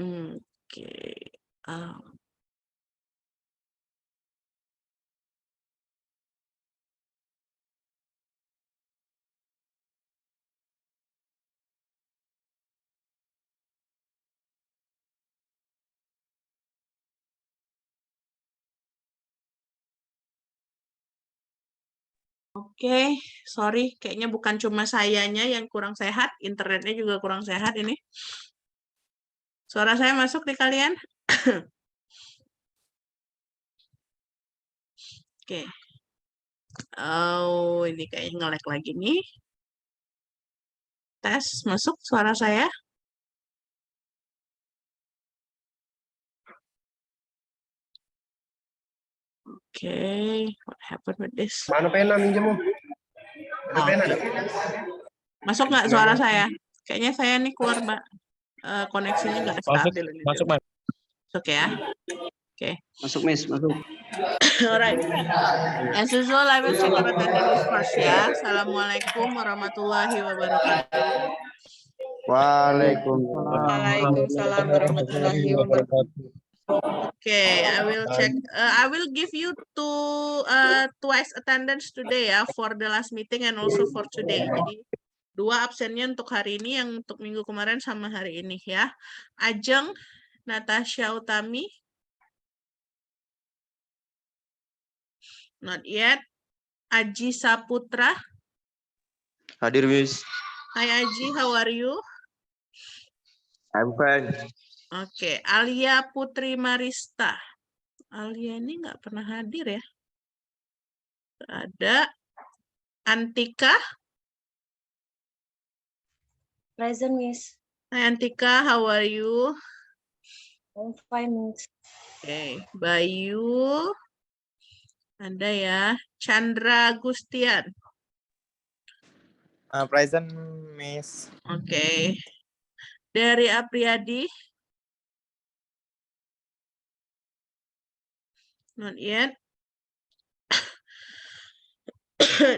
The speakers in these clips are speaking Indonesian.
Oke. Oke, sorry, kayaknya bukan cuma sayanya yang kurang sehat, internetnya juga kurang sehat ini. Suara saya masuk di kalian? Oke. Oh, ini kayaknya nge-lag lagi nih. Tes, masuk suara saya? Oke, what happened with this? Mana pena minjemmu? Ada pena ada. Masuk nggak suara saya? Kayaknya saya nih keluar, Mbak. Koneksinya nggak stabil. Masuk, Mas. Oke ya. Oke. Masuk, Miss, masuk. Alright. As usual, I will check your attendance first ya. Assalamualaikum warahmatullahi wabarakatuh. Waalaikumsalam warahmatullahi wabarakatuh. Okay, I will check. I will give you twice attendance today ya, for the last meeting and also for today. Jadi 2 absennya untuk hari ini, yang untuk minggu kemarin sama hari ini ya. Ajeng, Natasha Utami. Not yet. Aji Saputra. Hadir, Miss. Hi Aji, how are you? I'm fine. Oke, Alia Putri Marista. Alia ini nggak pernah hadir ya. Ada Antika. Present, Miss. Hi Antika, how are you? I'm fine, Miss. Oke, Bayu. Ada ya. Chandra Gustian. Present, Miss. Oke. Dari Apriyadi. Not yet.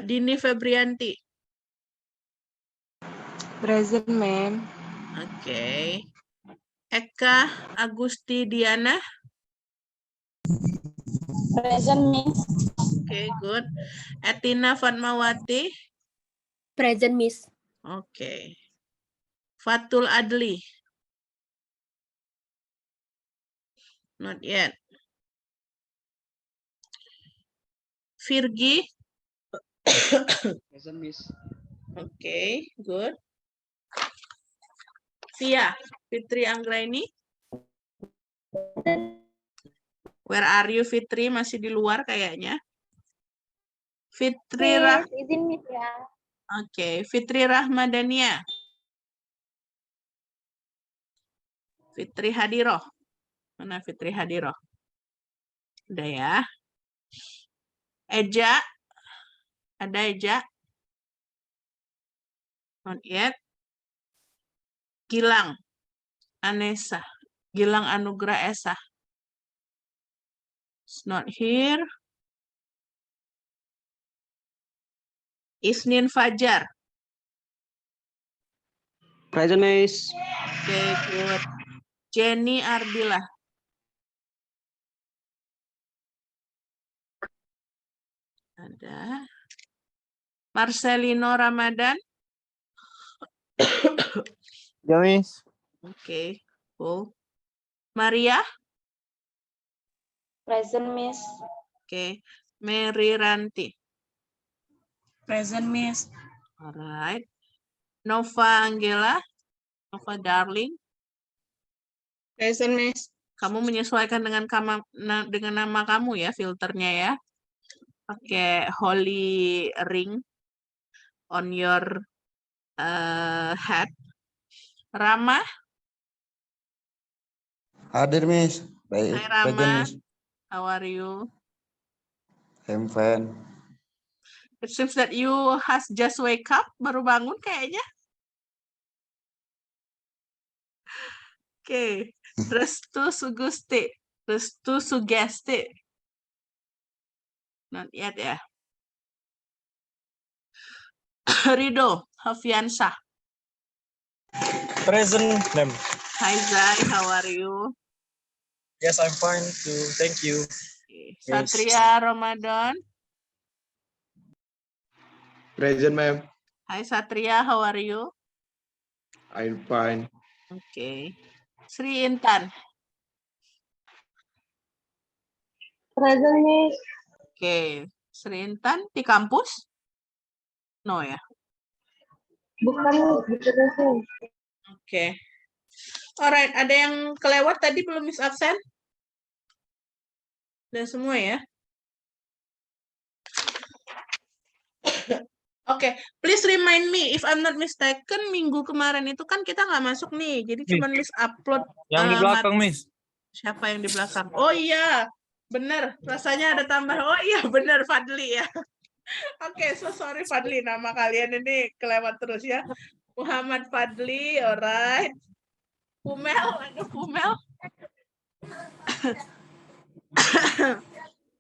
Dini Febrianti. Present, ma'am. Oke. Eka Agusti Diana. Present, Miss. Oke, good. Etina Fatmawati. Present, Miss. Oke. Fatul Adli. Not yet. Virgi. Present, Miss. Oke, good. Tia, Fitri Anggraini. Where are you, Fitri? Masih di luar kayaknya. Fitri Izin, Miss, ya. Oke, Fitri Rahmadania. Fitri Hadiroh. Mana Fitri Hadiroh? Udah ya. Eja. Ada Eja? Not yet. Gilang Anessa. Gilang Anugrah Esa. It's not here. Isnin Fajar. Present, Miss. Oke, good. Jenny Ardila. Ada. Marcelino Ramadan. Ya, Miss. Oke, cool. Maria. Present, Miss. Oke. Mary Ranti. Present, Miss. Alright. Nova Angela. Nova Darling. Present, Miss. Kamu menyesuaikan dengan nama kamu ya, filternya ya. Pakai holy ring on your head. Rama. Hadir, Miss. Baik, Hai Rama. present, Miss. How are you? I'm fine. It seems that you has just wake up, baru bangun kayaknya. Oke. Restu Sugusti. Restu Sugesti. Not yet ya. Rido Hafiansah. Present, ma'am. Hi Zai, how are you? Yes, I'm fine too. Thank you. Okay. Miss. Satria Ramadan. Present, ma'am. Hi Satria, how are you? I'm fine. Okay. Sri Intan. Present, Miss. Okay. Sri Intan di kampus? No ya. Bukan, bukan. Oke. Alright, ada yang kelewat tadi belum Miss absen? Udah semua ya? Oke, please remind me if I'm not mistaken minggu kemarin itu kan kita nggak masuk nih, jadi cuma Miss upload Yang di belakang, Miss. siapa yang di belakang? Oh iya, bener. Rasanya ada tambah. Oh iya, bener Fadli ya. Oke, so sorry Fadli, nama kalian ini kelewat terus ya. Muhammad Fadli, alright. Pumel, aduh Pumel.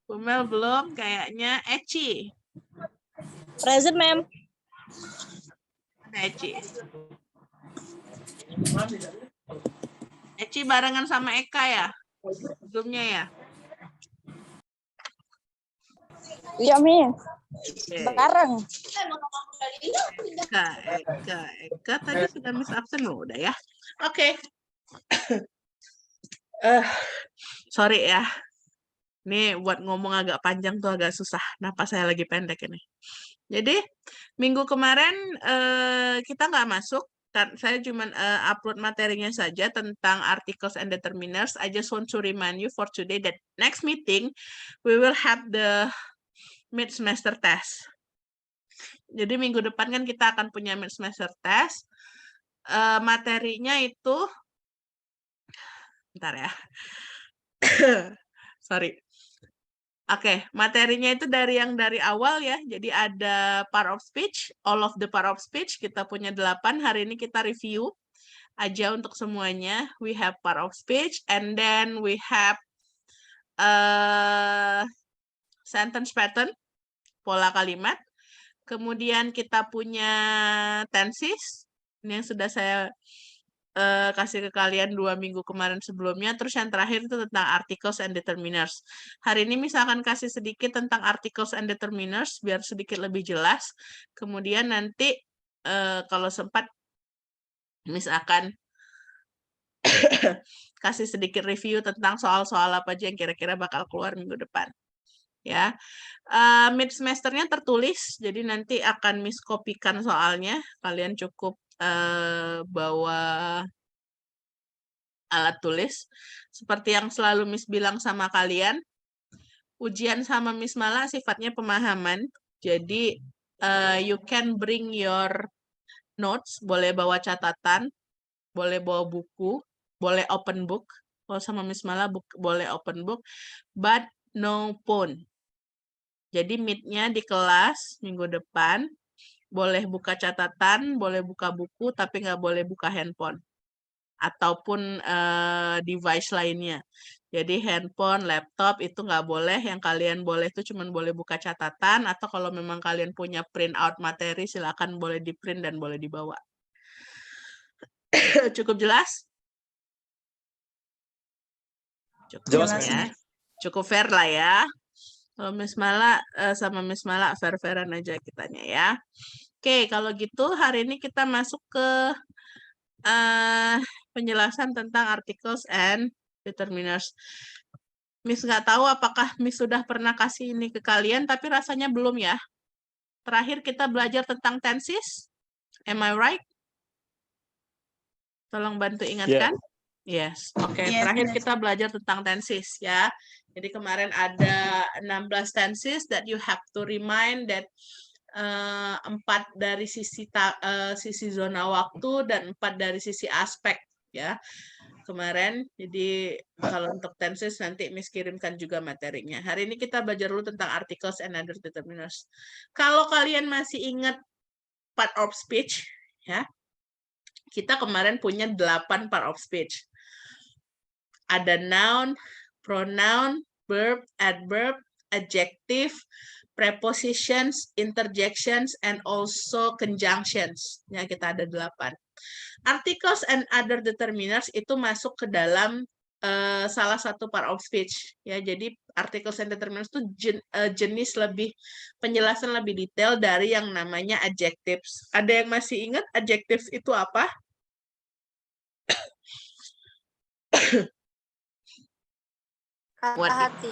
Pumel belum, kayaknya. Eci. Present, ma'am. Ada Eci. Eci barengan sama Eka ya? Sebelumnya ya? Iya, Miss. Oke. Bareng. Eka tadi sudah Miss absen loh, udah ya. Oke. Sorry ya. Ini buat ngomong agak panjang tuh agak susah. Napas saya lagi pendek ini. Jadi minggu kemarin kita nggak masuk. Saya cuma upload materinya saja tentang articles and determiners. I just want to remind you for today that next meeting we will have the mid semester test. Jadi minggu depan kan kita akan punya mid semester test. Materinya itu, bentar ya. Sorry. Oke, materinya itu dari awal ya. Jadi ada part of speech, all of the part of speech. Kita punya 8. Hari ini kita review aja untuk semuanya. We have part of speech, and then we have sentence pattern, pola kalimat. Kemudian kita punya tenses, ini yang sudah saya kasih ke kalian 2 minggu kemarin sebelumnya. Terus yang terakhir itu tentang articles and determiners. Hari ini misalkan kasih sedikit tentang articles and determiners biar sedikit lebih jelas. Kemudian nanti kalau sempat misalkan kasih sedikit review tentang soal-soal apa aja yang kira-kira bakal keluar minggu depan. Ya, mid semesternya tertulis, jadi nanti akan Miss kopikan soalnya. Kalian cukup bawa alat tulis. Seperti yang selalu Miss bilang sama kalian, ujian sama Miss Mala sifatnya pemahaman. Jadi you can bring your notes, boleh bawa catatan, boleh bawa buku, boleh open book. Kalau sama Miss Mala boleh open book, but no phone. Jadi meet-nya di kelas minggu depan, boleh buka catatan, boleh buka buku, tapi nggak boleh buka handphone. Ataupun device lainnya. Jadi handphone, laptop itu nggak boleh. Yang kalian boleh itu cuma boleh buka catatan, atau kalau memang kalian punya print out materi, silakan boleh di print dan boleh dibawa. Cukup jelas? Cukup Jelas, ya. Cukup fair lah ya. Kalau Miss Mala sama Miss Mala fair-fairan aja kitanya ya. Oke, kalau gitu hari ini kita masuk ke penjelasan tentang articles and determiners. Miss nggak tahu apakah Miss sudah pernah kasih ini ke kalian, tapi rasanya belum ya. Terakhir kita belajar tentang tenses. Am I right? Tolong bantu ingatkan. Yes. Oke, Yes, terakhir yes. kita belajar tentang tenses ya. Jadi kemarin ada 16 tenses that you have to remind that 4 dari sisi zona waktu dan 4 dari sisi aspek ya. Kemarin, jadi kalau untuk tenses nanti Miss kirimkan juga materinya. Hari ini kita belajar dulu tentang articles and other determiners. Kalau kalian masih ingat part of speech ya, kita kemarin punya 8 part of speech. Ada noun, pronoun, verb, adverb, adjective, prepositions, interjections, and also conjunctions. Ya, kita ada 8. Articles and other determiners itu masuk ke dalam salah satu part of speech. Ya, jadi articles and determiners itu jenis lebih, penjelasan lebih detail dari yang namanya adjectives. Ada yang masih ingat adjectives itu apa? Kata hati.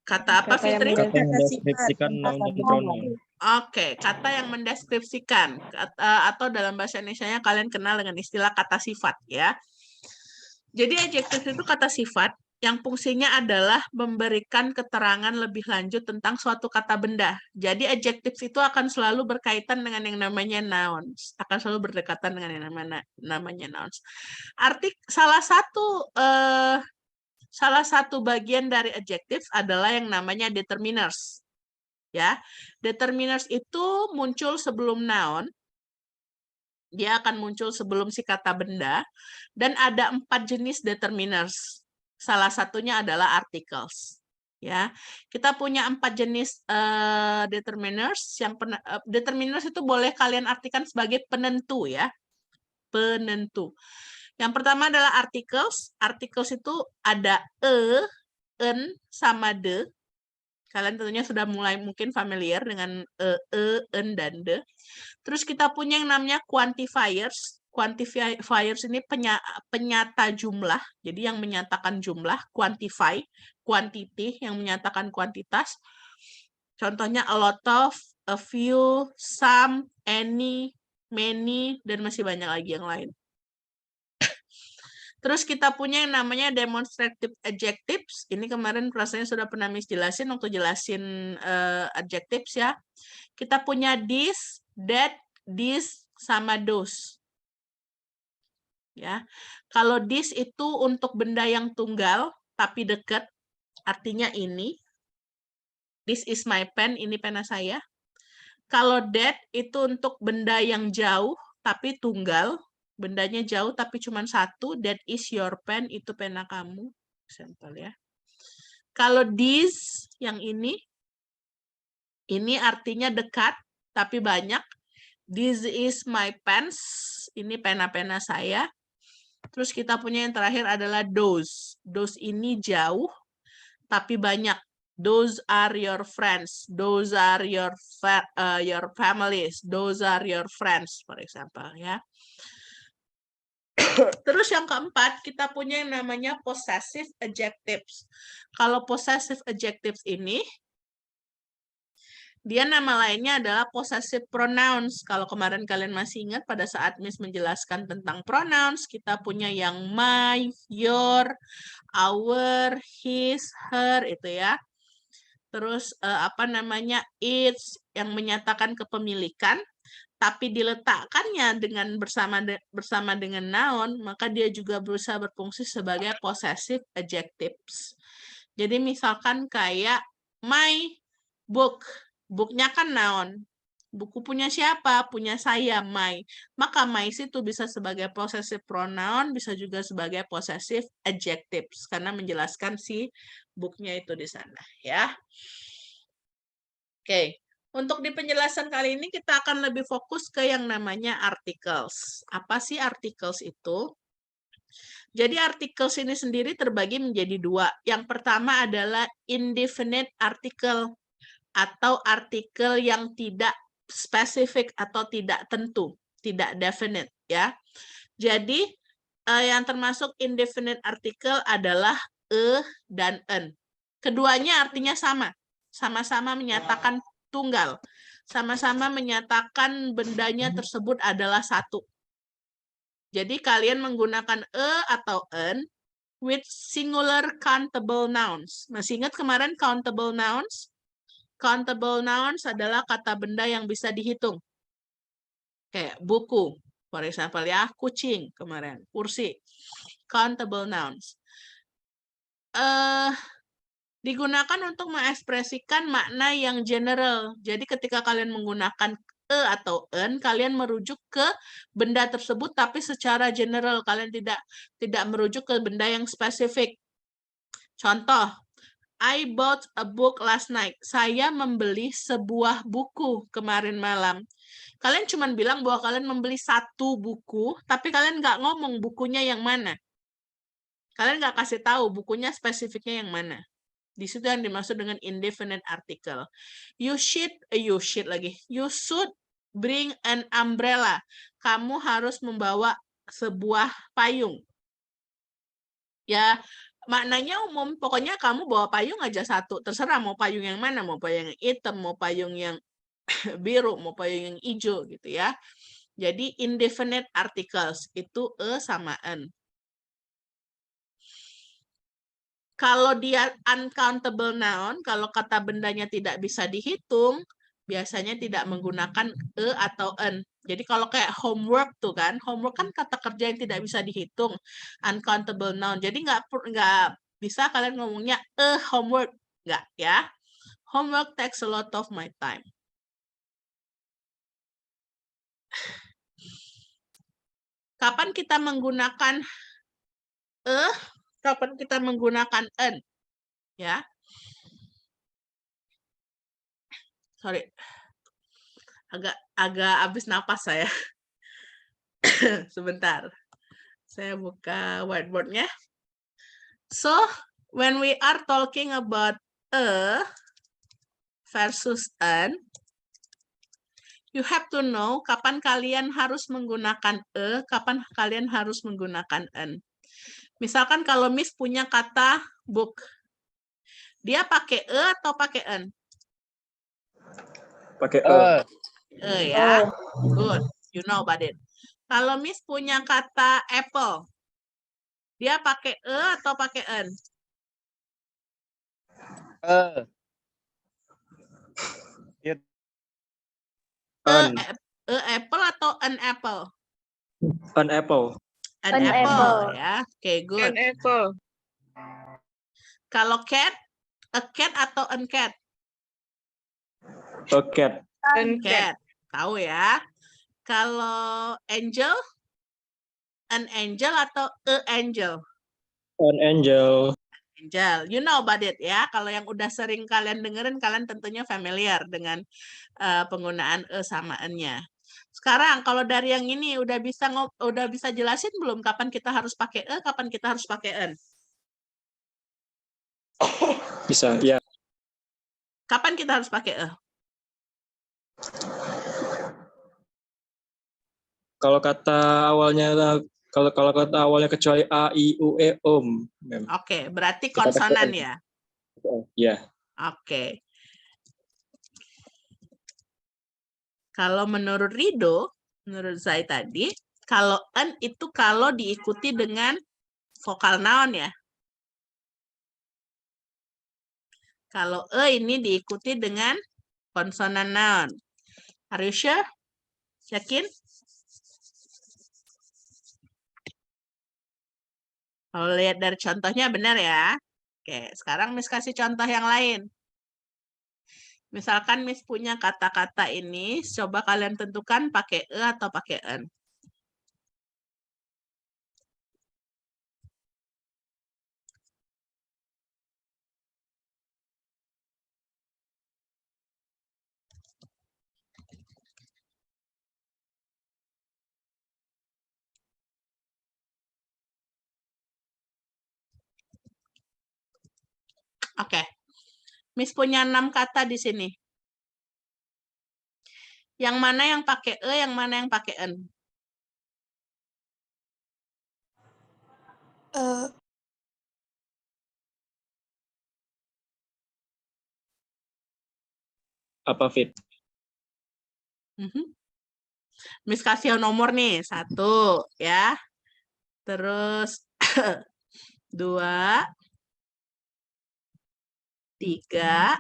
Kata apa, Fitri? Kata yang mendeskripsikan noun dan pronoun. Oke, kata yang mendeskripsikan atau dalam bahasa Indonesianya kalian kenal dengan istilah kata sifat ya. Jadi adjective itu kata sifat yang fungsinya adalah memberikan keterangan lebih lanjut tentang suatu kata benda. Jadi adjective itu akan selalu berkaitan dengan yang namanya nouns, akan selalu berdekatan dengan yang namanya nouns. Salah satu bagian dari adjectives adalah yang namanya determiners. Ya, determiners itu muncul sebelum noun, dia akan muncul sebelum si kata benda, dan ada 4 jenis determiners. Salah satunya adalah articles. Ya, kita punya 4 jenis determiners. Determiners itu boleh kalian artikan sebagai penentu ya, penentu. Yang pertama adalah articles. Articles itu ada en, sama de. Kalian tentunya sudah mulai mungkin familiar dengan en, dan de. Terus kita punya yang namanya quantifiers. Quantifiers ini penyata jumlah. Jadi yang menyatakan jumlah, quantify, quantity yang menyatakan kuantitas. Contohnya a lot of, a few, some, any, many, dan masih banyak lagi yang lain. Terus kita punya yang namanya demonstrative adjectives. Ini kemarin rasanya sudah pernah Miss jelasin waktu jelasin adjectives ya. Kita punya this, that, this, sama those. Ya. Kalau this itu untuk benda yang tunggal tapi dekat, artinya ini. This is my pen, ini pena saya. Kalau that itu untuk benda yang jauh tapi tunggal, bendanya jauh tapi cuma satu, that is your pen, itu pena kamu. Sampel ya. Kalau this, yang ini artinya dekat tapi banyak. This is my pens, ini pena-pena saya. Terus kita punya yang terakhir adalah those. Those ini jauh tapi banyak. Those are your friends. Those are your families. Those are your friends, for example ya. Terus yang keempat, kita punya yang namanya possessive adjectives. Kalau possessive adjectives ini, dia nama lainnya adalah possessive pronouns. Kalau kemarin kalian masih ingat pada saat Miss menjelaskan tentang pronouns, kita punya yang my, your, our, his, her, itu ya. Terus its, yang menyatakan kepemilikan. Tapi diletakkannya dengan bersama dengan noun, maka dia juga berusaha berfungsi sebagai possessive adjectives. Jadi misalkan kayak my book, booknya kan noun. Buku punya siapa? Punya saya, my. Maka my itu bisa sebagai possessive pronoun, bisa juga sebagai possessive adjectives karena menjelaskan si booknya itu di sana, ya. Oke. Untuk di penjelasan kali ini kita akan lebih fokus ke yang namanya articles. Apa sih articles itu? Jadi articles ini sendiri terbagi menjadi 2. Yang pertama adalah indefinite article atau artikel yang tidak spesifik atau tidak tentu, tidak definite ya. Jadi yang termasuk indefinite article adalah dan en. Keduanya artinya sama. Sama-sama menyatakan tunggal, sama-sama menyatakan bendanya tersebut adalah satu. Jadi kalian menggunakan atau en with singular countable nouns. Masih ingat kemarin countable nouns? Countable nouns adalah kata benda yang bisa dihitung. Kayak buku, for example ya, kucing kemarin, kursi. Countable nouns. Digunakan untuk mengekspresikan makna yang general. Jadi ketika kalian menggunakan atau en, kalian merujuk ke benda tersebut tapi secara general, kalian tidak merujuk ke benda yang spesifik. Contoh, I bought a book last night. Saya membeli sebuah buku kemarin malam. Kalian cuma bilang bahwa kalian membeli satu buku, tapi kalian nggak ngomong bukunya yang mana. Kalian nggak kasih tahu bukunya spesifiknya yang mana. Di situ yang dimaksud dengan indefinite article. You should bring an umbrella. Kamu harus membawa sebuah payung. Ya, maknanya umum. Pokoknya kamu bawa payung aja satu. Terserah mau payung yang mana. Mau payung yang hitam, mau payung yang biru, mau payung yang hijau gitu ya. Jadi indefinite articles itu sama an. Kalau dia uncountable noun, kalau kata bendanya tidak bisa dihitung, biasanya tidak menggunakan atau an. Jadi kalau kayak homework tuh kan, homework kan kata kerja yang tidak bisa dihitung, uncountable noun. Jadi nggak bisa kalian ngomongnya homework, nggak ya. Homework takes a lot of my time. Kapan kita menggunakan kapan kita menggunakan an? Ya. Sorry. Agak habis napas saya. Sebentar. Saya buka whiteboard-nya. So, when we are talking about a versus an, you have to know kapan kalian harus menggunakan kapan kalian harus menggunakan an. Misalkan kalau Miss punya kata book, dia pakai atau pakai an? Pakai Ya. Good. You know about it. Kalau Miss punya kata apple, dia pakai atau pakai an? Apple atau an apple? An apple. An apple ya. Oke, good. An apple. Kalau cat, a cat atau an cat? A cat. An cat. Tahu ya. Kalau angel, an angel atau a angel? An angel. Angel, you know about it ya. Kalau yang udah sering kalian dengerin, kalian tentunya familiar dengan penggunaan sama an-nya. Sekarang kalau dari yang ini udah bisa jelasin belum kapan kita harus pakai kapan kita harus pakai an? Bisa, ya. Kapan kita harus pakai Kalau kata awalnya kecuali a, i, u, e, om. Oke, berarti konsonan ya. Ya. Oke. Kalau menurut Rido, menurut saya tadi, kalau an itu kalau diikuti dengan vokal noun ya. Kalau ini diikuti dengan konsonan noun. Are you sure? Yakin? Kalau lihat dari contohnya benar ya. Oke, sekarang Miss kasih contoh yang lain. Misalkan Miss punya kata-kata ini, coba kalian tentukan pakai atau pakai an. Oke. Miss punya 6 kata di sini. Yang mana yang pakai yang mana yang pakai an? Apa fit? Miss kasih nomor nih, 1 ya. Terus 2, 3,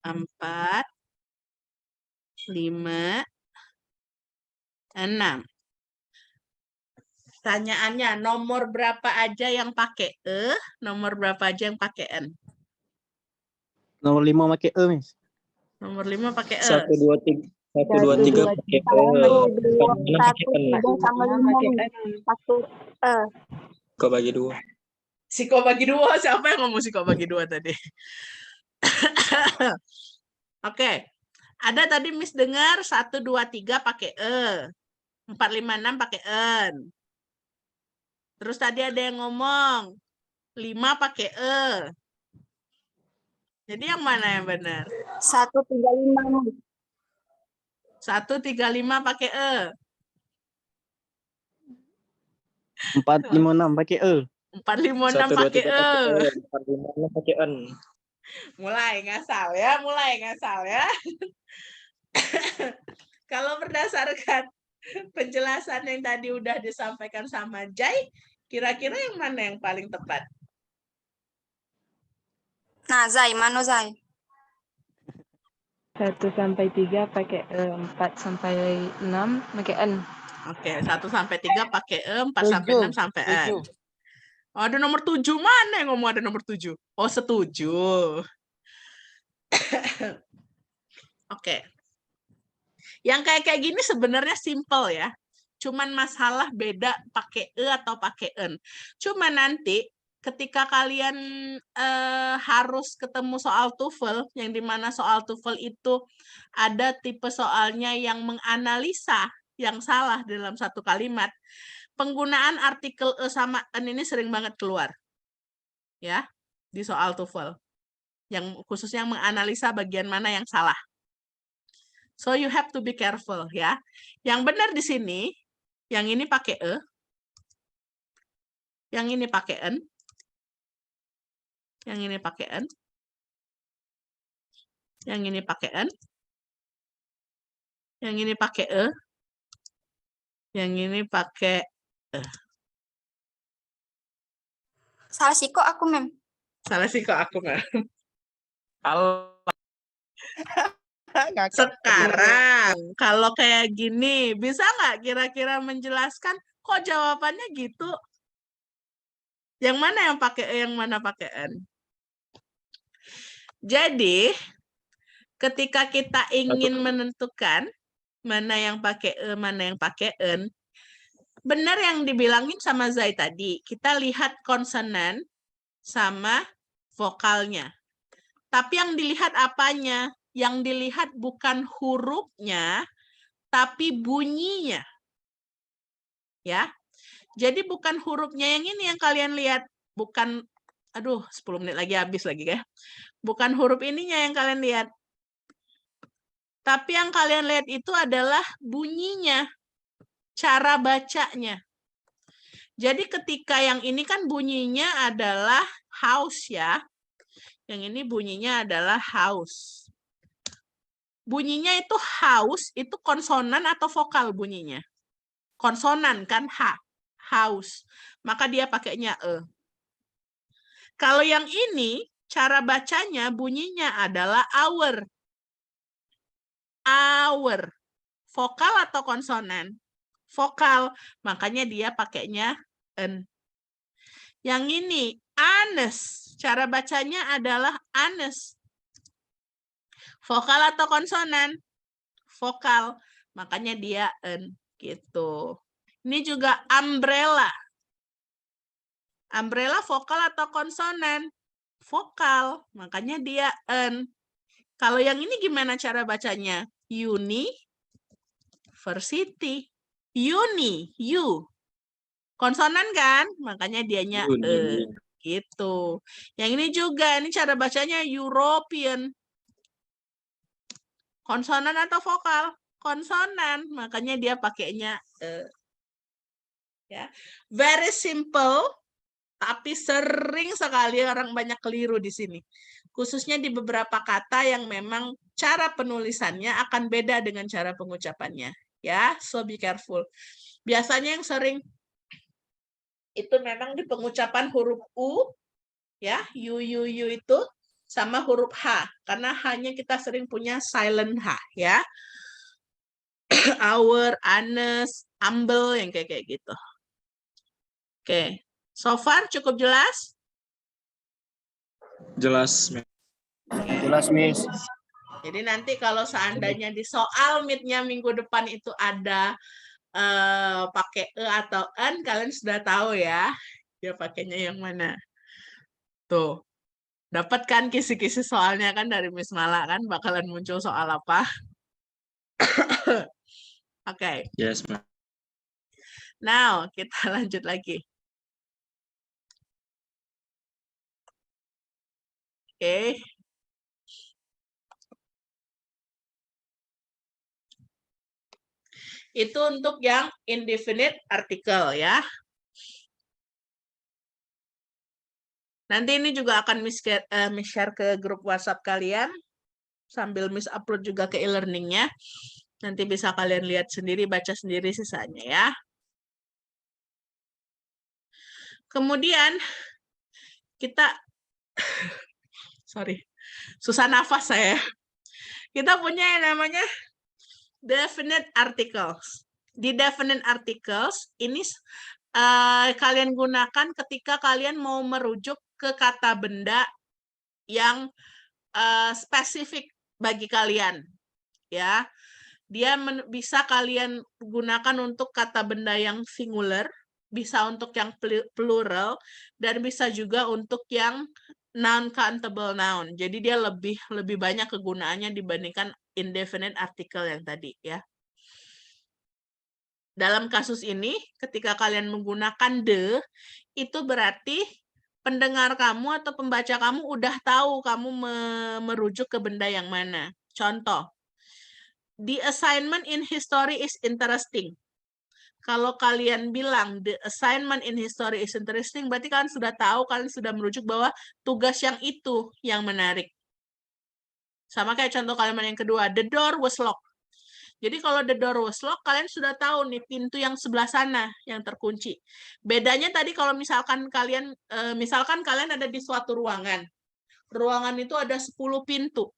4, 5, 6. Pertanyaannya, nomor berapa aja yang pakai nomor berapa aja yang pakai n? Nomor 5 pakai Miss. Nomor 5 pakai 1, 2, 3. 1, 2, 3 pakai Satu, 3 sama 5. 1 Kau bagi 2. Siko bagi 2, siapa yang ngomong siko bagi 2 tadi? Oke. Ada tadi Miss dengar 1, 2, 3 pakai E. 4, 5, 6 pakai N. Terus tadi ada yang ngomong 5 pakai E. Jadi yang mana yang benar? 135. 1, 3, 5 pakai E. 4, 5, 6 pakai E. 4, 5, 6 1, 2, pakai 3 E. pakai E. 4, 5, 6 pakai N. Mulai ngasal ya. Kalau berdasarkan penjelasan yang tadi udah disampaikan sama Jai, kira-kira yang mana yang paling tepat? Nah, Zai, mana Zai? 1 sampai 3 pakai E, 4 sampai 6 pakai N. Oke, 1 sampai 3 pakai E, 4 sampai 6 sampai N. Oh, ada nomor 7, mana yang ngomong ada nomor 7? Oh, setuju. Oke. Yang kayak gini sebenarnya simple ya. Cuman masalah beda pakai E atau pakai N. Cuma nanti ketika kalian harus ketemu soal TOEFL, yang dimana soal TOEFL itu ada tipe soalnya yang menganalisa yang salah dalam satu kalimat, penggunaan artikel E sama N ini sering banget keluar. Ya, di soal TOEFL. Yang khususnya menganalisa bagian mana yang salah. So you have to be careful ya. Yang benar di sini, yang ini pakai E, yang ini pakai N, yang ini pakai N, yang ini pakai N, yang ini pakai E, yang ini pakai E. Salah sih kok aku, Mem. Salah sih kok aku nggak. Ngakak. Sekarang kalau kayak gini, bisa nggak kira-kira menjelaskan kok jawabannya gitu? Yang mana yang pakai E, yang mana pakai N? Jadi, ketika kita ingin menentukan mana yang pakai E, mana yang pakai N, benar yang dibilangin sama Zai tadi, kita lihat konsonan sama vokalnya. Tapi yang dilihat apanya? Yang dilihat bukan hurufnya, tapi bunyinya. Ya. Jadi bukan hurufnya yang ini yang kalian lihat, bukan, aduh 10 menit lagi habis lagi ya. Bukan huruf ininya yang kalian lihat. Tapi yang kalian lihat itu adalah bunyinya, cara bacanya. Jadi ketika yang ini kan bunyinya adalah house ya. Yang ini bunyinya adalah house. Bunyinya itu house, itu konsonan atau vokal bunyinya? Konsonan kan, H, house. Maka dia pakainya E. Kalau yang ini, cara bacanya bunyinya adalah our. Our. Vokal atau konsonan? Vokal. Makanya dia pakainya N. Yang ini, honest. Cara bacanya adalah honest. Vokal atau konsonan? Vokal. Makanya dia N. Gitu. Ini juga umbrella. Umbrella vokal atau konsonan? Vokal. Makanya dia N. Kalau yang ini gimana cara bacanya? University. Uni. U. Konsonan kan? Makanya dianya E. Gitu. Yang ini juga. Ini cara bacanya European. Konsonan atau vokal? Konsonan, makanya dia pakainya E. Ya. Very simple, tapi sering sekali orang banyak keliru di sini. Khususnya di beberapa kata yang memang cara penulisannya akan beda dengan cara pengucapannya. Ya, so be careful. Biasanya yang sering itu memang di pengucapan huruf U, ya, U itu, sama huruf H, karena hanya kita sering punya silent H, ya. Our, honest, humble, yang kayak gitu. Oke, so far cukup jelas? Jelas. Jelas, Miss. Jadi nanti kalau seandainya di soal meet-nya minggu depan itu ada pakai E atau N, kalian sudah tahu ya, dia pakainya yang mana. Tuh, dapat kan kisi-kisi soalnya kan dari Miss Mala kan bakalan muncul soal apa? Oke, Yes, ma'am. now kita lanjut lagi. Oke. Itu untuk yang indefinite article ya. Nanti ini juga akan Miss share ke grup WhatsApp kalian. Sambil Miss upload juga ke e-learningnya. Nanti bisa kalian lihat sendiri, baca sendiri sisanya ya. Kemudian kita, sorry, susah nafas saya. Kita punya yang namanya definite articles. Di definite articles ini kalian gunakan ketika kalian mau merujuk ke kata benda yang spesifik bagi kalian, ya. Dia bisa kalian gunakan untuk kata benda yang singular, bisa untuk yang plural, dan bisa juga untuk yang non-countable noun. Jadi dia lebih banyak kegunaannya dibandingkan indefinite article yang tadi, ya. Dalam kasus ini, ketika kalian menggunakan the, itu berarti pendengar kamu atau pembaca kamu udah tahu kamu merujuk ke benda yang mana. Contoh, the assignment in history is interesting. Kalau kalian bilang the assignment in history is interesting, berarti kalian sudah tahu, kalian sudah merujuk bahwa tugas yang itu yang menarik. Sama kayak contoh kalimat yang kedua, the door was locked. Jadi kalau the door was locked, kalian sudah tahu nih pintu yang sebelah sana yang terkunci. Bedanya tadi kalau misalkan kalian ada di suatu ruangan. Ruangan itu ada 10 pintu.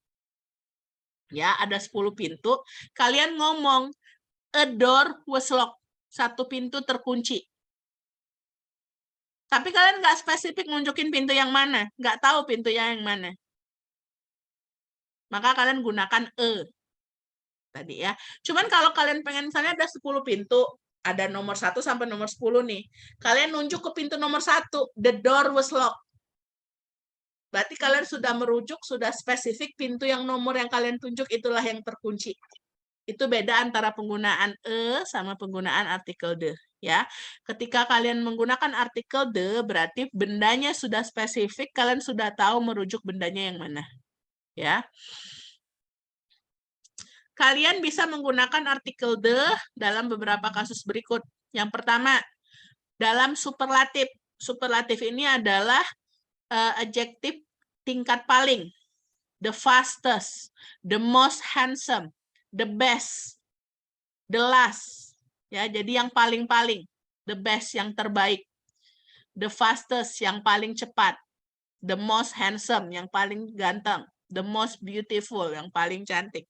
Ya, ada 10 pintu. Kalian ngomong a door was locked. Satu pintu terkunci. Tapi kalian nggak spesifik nunjukin pintu yang mana. Nggak tahu pintunya yang mana. Maka kalian gunakan tadi ya. Cuman kalau kalian pengen misalnya ada 10 pintu, ada nomor 1 sampai nomor 10 nih. Kalian nunjuk ke pintu nomor 1, the door was locked. Berarti kalian sudah merujuk, sudah spesifik pintu yang nomor yang kalian tunjuk itulah yang terkunci. Itu beda antara penggunaan sama penggunaan artikel the, ya. Ketika kalian menggunakan artikel the, berarti bendanya sudah spesifik, kalian sudah tahu merujuk bendanya yang mana. Ya. Kalian bisa menggunakan artikel the dalam beberapa kasus berikut. Yang pertama, dalam superlatif. Superlatif ini adalah adjektif tingkat paling. The fastest, the most handsome, the best, the last. Ya, jadi yang paling-paling, the best yang terbaik. The fastest yang paling cepat. The most handsome yang paling ganteng. The most beautiful yang paling cantik.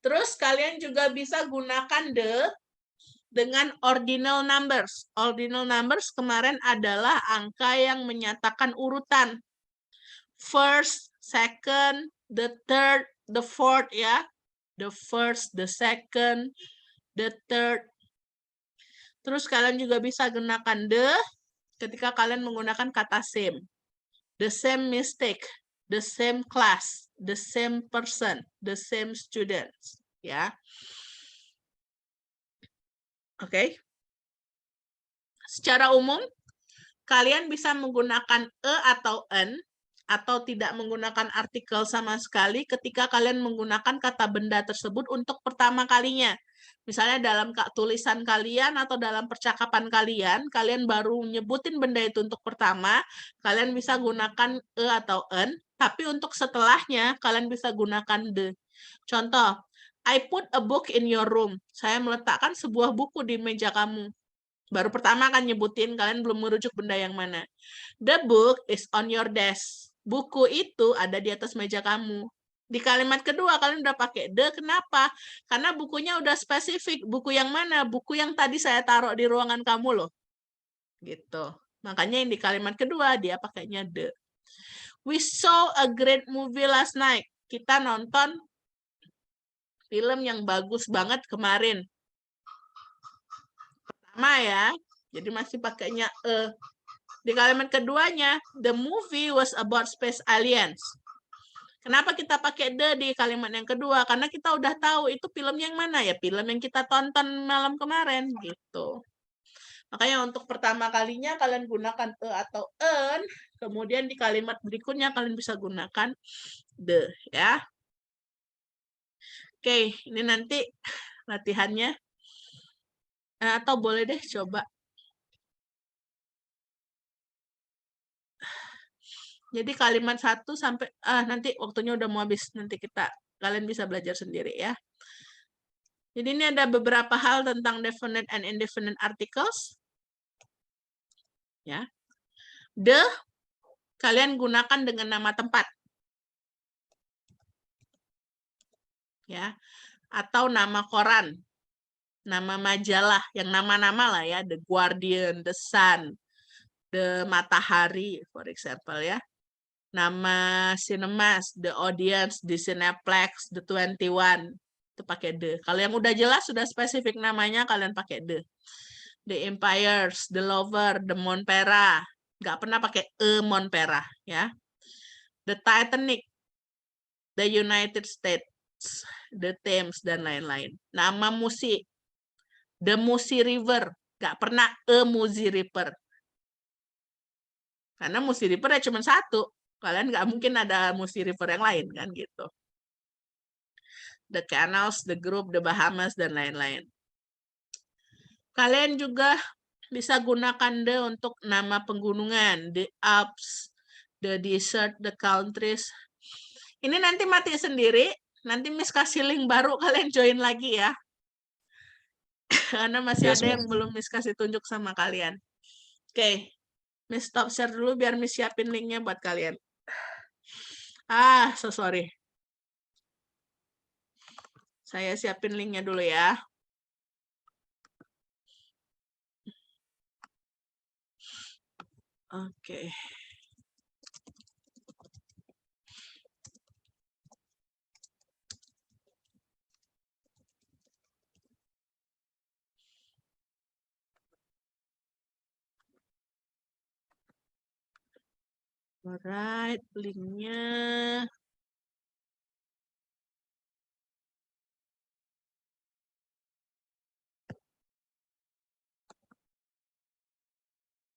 Terus kalian juga bisa gunakan the dengan ordinal numbers. Ordinal numbers kemarin adalah angka yang menyatakan urutan. First, second, the third, the fourth ya. The first, the second, the third. Terus kalian juga bisa gunakan the ketika kalian menggunakan kata same. The same mistake, the same class, the same person, the same students, ya. Oke. Secara umum, kalian bisa menggunakan atau an, atau tidak menggunakan artikel sama sekali ketika kalian menggunakan kata benda tersebut untuk pertama kalinya. Misalnya dalam tulisan kalian atau dalam percakapan kalian baru nyebutin benda itu untuk pertama, kalian bisa gunakan atau an, tapi untuk setelahnya kalian bisa gunakan the. Contoh, I put a book in your room. Saya meletakkan sebuah buku di meja kamu. Baru pertama kan nyebutin, kalian belum merujuk benda yang mana. The book is on your desk. Buku itu ada di atas meja kamu. Di kalimat kedua kalian udah pakai the, kenapa? Karena bukunya udah spesifik. Buku yang mana? Buku yang tadi saya taruh di ruangan kamu loh. Gitu. Makanya yang di kalimat kedua dia pakainya the. We saw a great movie last night. Kita nonton film yang bagus banget kemarin. Pertama ya, jadi masih pakainya Di kalimat keduanya, the movie was about space aliens. Kenapa kita pakai the di kalimat yang kedua? Karena kita udah tahu itu film yang mana ya, film yang kita tonton malam kemarin gitu. Makanya untuk pertama kalinya kalian gunakan atau an, kemudian di kalimat berikutnya kalian bisa gunakan the ya. Oke, ini nanti latihannya. Atau boleh deh coba. Jadi kalimat 1 sampai nanti waktunya udah mau habis, nanti kalian bisa belajar sendiri ya. Jadi ini ada beberapa hal tentang definite and indefinite articles. Ya. The kalian gunakan dengan nama tempat. Ya. Atau nama koran, nama majalah, yang nama-nama lah ya, The Guardian, The Sun, The Matahari, for example ya. Nama cinemas, The Audience, The Cineplex, The 21, itu pakai the. Kalau yang udah jelas, sudah spesifik namanya, kalian pakai the. The Empires, The Lover, The Montpera, nggak pernah pakai Montpera ya. The Titanic, The United States, The Thames, dan lain-lain. Nama Musi, The Musi River, nggak pernah Musi River. Karena Musi River ya cuma satu. Kalian nggak mungkin ada Musi River yang lain kan gitu. The Canals, The Group, The Bahamas, dan lain-lain. Kalian juga bisa gunakan the untuk nama penggunungan, the Alps, the desert, the countries. Ini nanti mati sendiri, nanti Miss kasih link baru, kalian join lagi ya. Karena masih Yes, ada yang Miss. belum Miss kasih tunjuk sama kalian. Oke, Miss stop share dulu biar Miss siapin linknya buat kalian. So sorry. Saya siapin linknya dulu ya. Oke. Alright, linknya.